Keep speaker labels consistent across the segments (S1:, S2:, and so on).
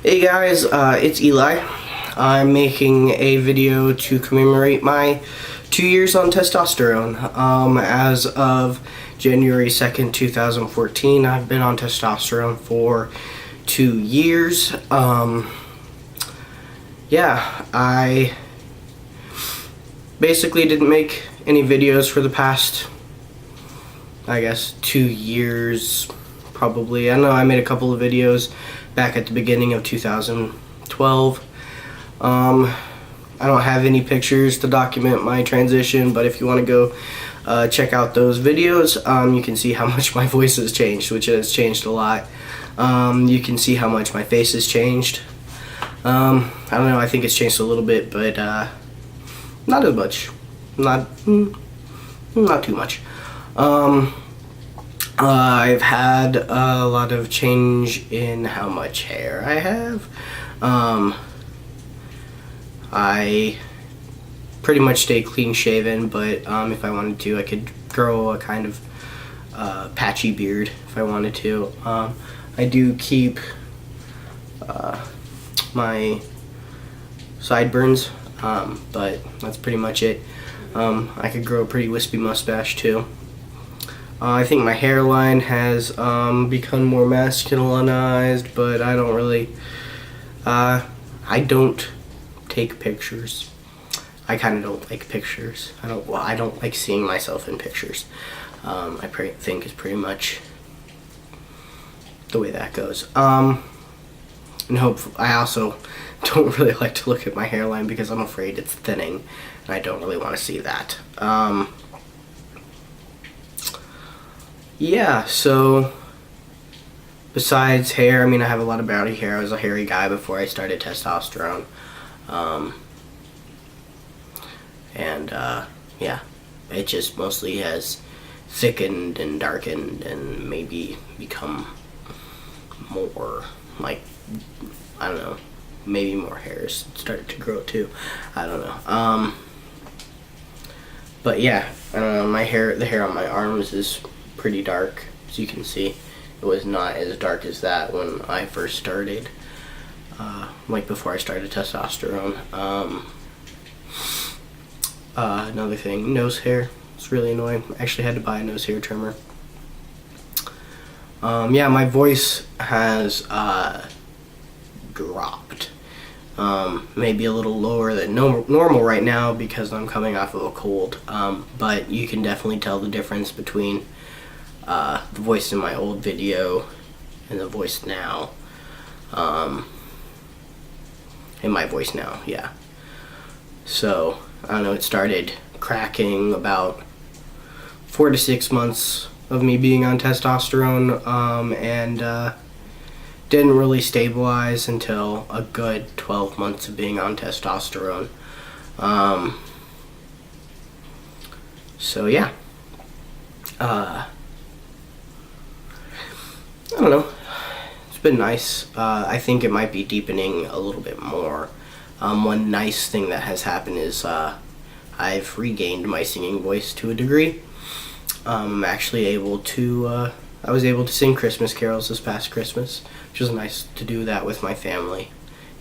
S1: Hey guys, it's Eli. I'm making a video to commemorate my 2 years on testosterone. As of January 2nd, 2014, I've been on testosterone for 2 years. Yeah, I basically didn't make any videos for the past, I guess, 2 years, probably. I know I made a couple of videos back at the beginning of 2012. I don't have any pictures to document my transition, but if you want to go check out those videos, you can see how much my voice has changed, which has changed a lot. You can see how much my face has changed. I don't know, I think it's changed a little bit, but not as much. Not too much. I've had a lot of change in how much hair I have. I pretty much stay clean shaven, but if I wanted to, I could grow a kind of patchy beard if I wanted to. I do keep my sideburns, but that's pretty much it. I could grow a pretty wispy mustache too. I think my hairline has become more masculinized, but I don't really, I don't take pictures. I kind of don't like pictures. I don't like seeing myself in pictures. I think it's pretty much the way that goes. And I also don't really like to look at my hairline because I'm afraid it's thinning, and I don't really want to see that. Yeah, so besides hair, I mean, I have a lot of body hair. I was a hairy guy before I started testosterone. Yeah, it just mostly has thickened and darkened and maybe become more, like, I don't know, maybe more hairs started to grow too. I don't know. But yeah, I don't know, the hair on my arms is pretty dark, as you can see. It was not as dark as that when I first started, like before I started testosterone. Another thing, nose hair. It's really annoying. I actually had to buy a nose hair trimmer. Yeah, my voice has dropped. Maybe a little lower than normal right now because I'm coming off of a cold. But you can definitely tell the difference between the voice in my old video and the voice now. In my voice now, yeah. So, I don't know, it started cracking about 4 to 6 months of me being on testosterone, and didn't really stabilize until a good 12 months of being on testosterone. So yeah. I don't know. It's been nice. I think it might be deepening a little bit more. One nice thing that has happened is I've regained my singing voice to a degree. I'm actually able to, I was able to sing Christmas carols this past Christmas, which was nice to do that with my family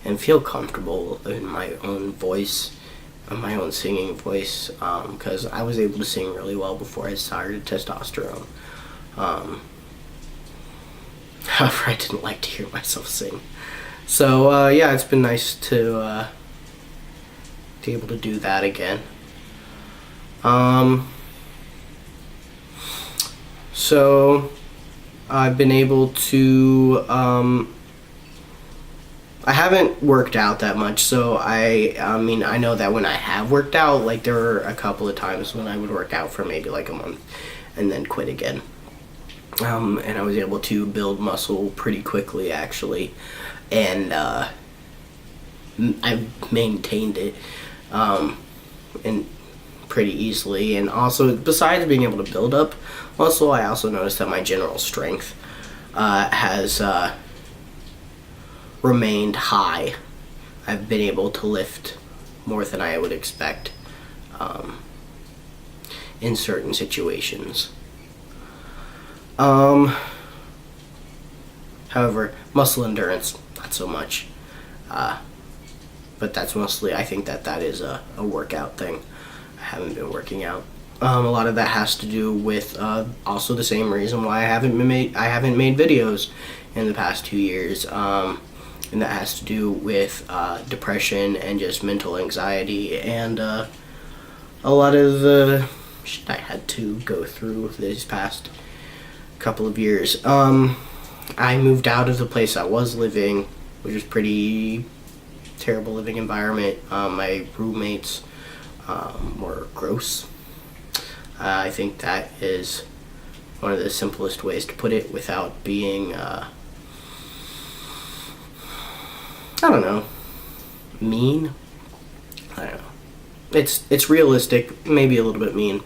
S1: and feel comfortable in my own voice, my own singing voice, because I was able to sing really well before I started testosterone. However, I didn't like to hear myself sing. So, yeah, it's been nice to be able to do that again. So, I've been able to, I haven't worked out that much, so I mean, I know that when I have worked out, like, there were a couple of times when I would work out for maybe like a month and then quit again. And I was able to build muscle pretty quickly, actually, and I maintained it and pretty easily. And also, besides being able to build up muscle, I also noticed that my general strength has remained high. I've been able to lift more than I would expect in certain situations. However, muscle endurance, not so much. But that's mostly, I think that is a workout thing. I haven't been working out. A lot of that has to do with also the same reason why I haven't made videos in the past 2 years, and that has to do with depression and just mental anxiety and a lot of the shit I had to go through these past couple of years. I moved out of the place I was living, which was pretty terrible living environment. My roommates were gross. I think that is one of the simplest ways to put it without being, I don't know, mean. I don't know. It's realistic, maybe a little bit mean,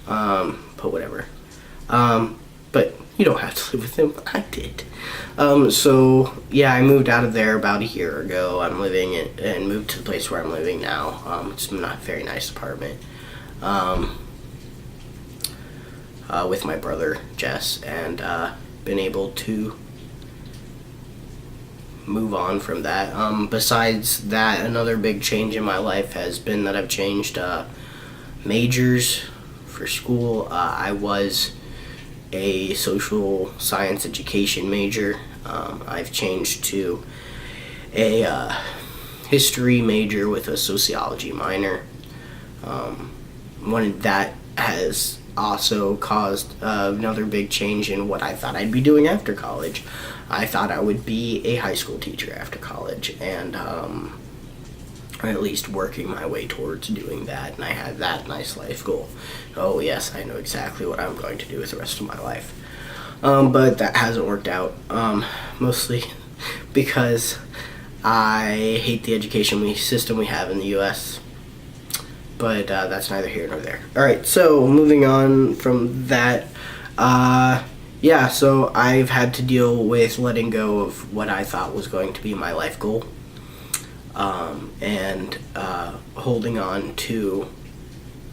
S1: but whatever. But you don't have to live with them. I did. So yeah, I moved out of there about a year ago. I'm living and moved to the place where I'm living now. It's not a very nice apartment. With my brother Jess, and been able to move on from that. Besides that, another big change in my life has been that I've changed majors for school. I was a social science education major. I've changed to a history major with a sociology minor. That has also caused another big change in what I thought I'd be doing after college. I thought I would be a high school teacher after college, and or at least working my way towards doing that, and I had that nice life goal. Oh yes, I know exactly what I'm going to do with the rest of my life. But that hasn't worked out, mostly because I hate the education system we have in the U.S., but that's neither here nor there. Alright, so moving on from that, yeah, so I've had to deal with letting go of what I thought was going to be my life goal, and holding on to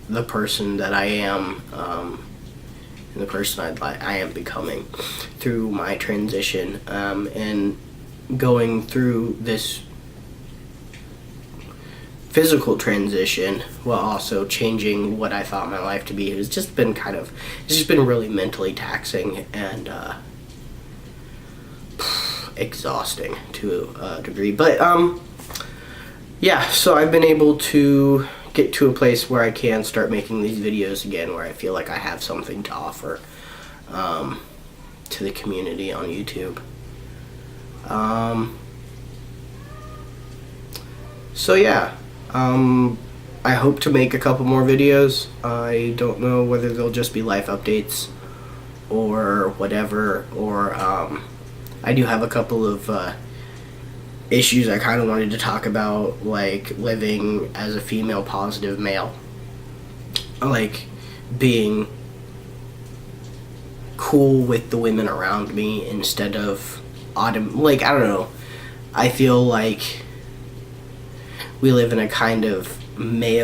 S1: the person that I am, and the person I am becoming through my transition, and going through this physical transition while also changing what I thought my life to be. It's just been really mentally taxing and exhausting to a degree. But yeah, so I've been able to get to a place where I can start making these videos again, where I feel like I have something to offer to the community on YouTube. So yeah, I hope to make a couple more videos. I don't know whether they'll just be life updates or whatever, or I do have a couple of issues I kind of wanted to talk about, like living as a female positive male, like being cool with the women around me instead of like, I don't know, I feel like we live in a kind of we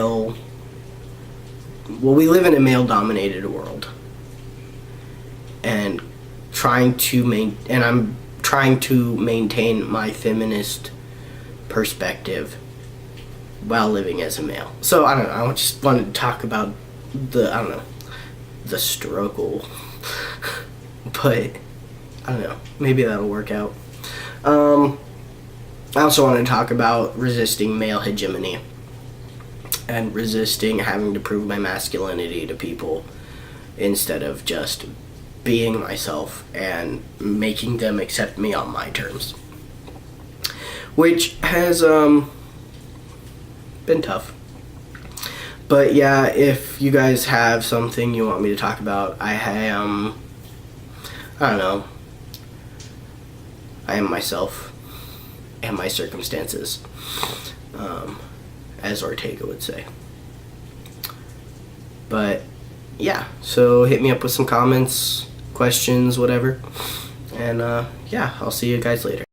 S1: live in a male dominated world, and I'm trying to maintain my feminist perspective while living as a male. So I don't know, I just wanted to talk about the struggle, but I don't know, maybe that'll work out. I also want to talk about resisting male hegemony and resisting having to prove my masculinity to people instead of just being myself and making them accept me on my terms, which has been tough. But yeah, if you guys have something you want me to talk about, I don't know, I am myself and my circumstances, as Ortega would say. But yeah, so hit me up with some comments, questions, whatever, and yeah, I'll see you guys later.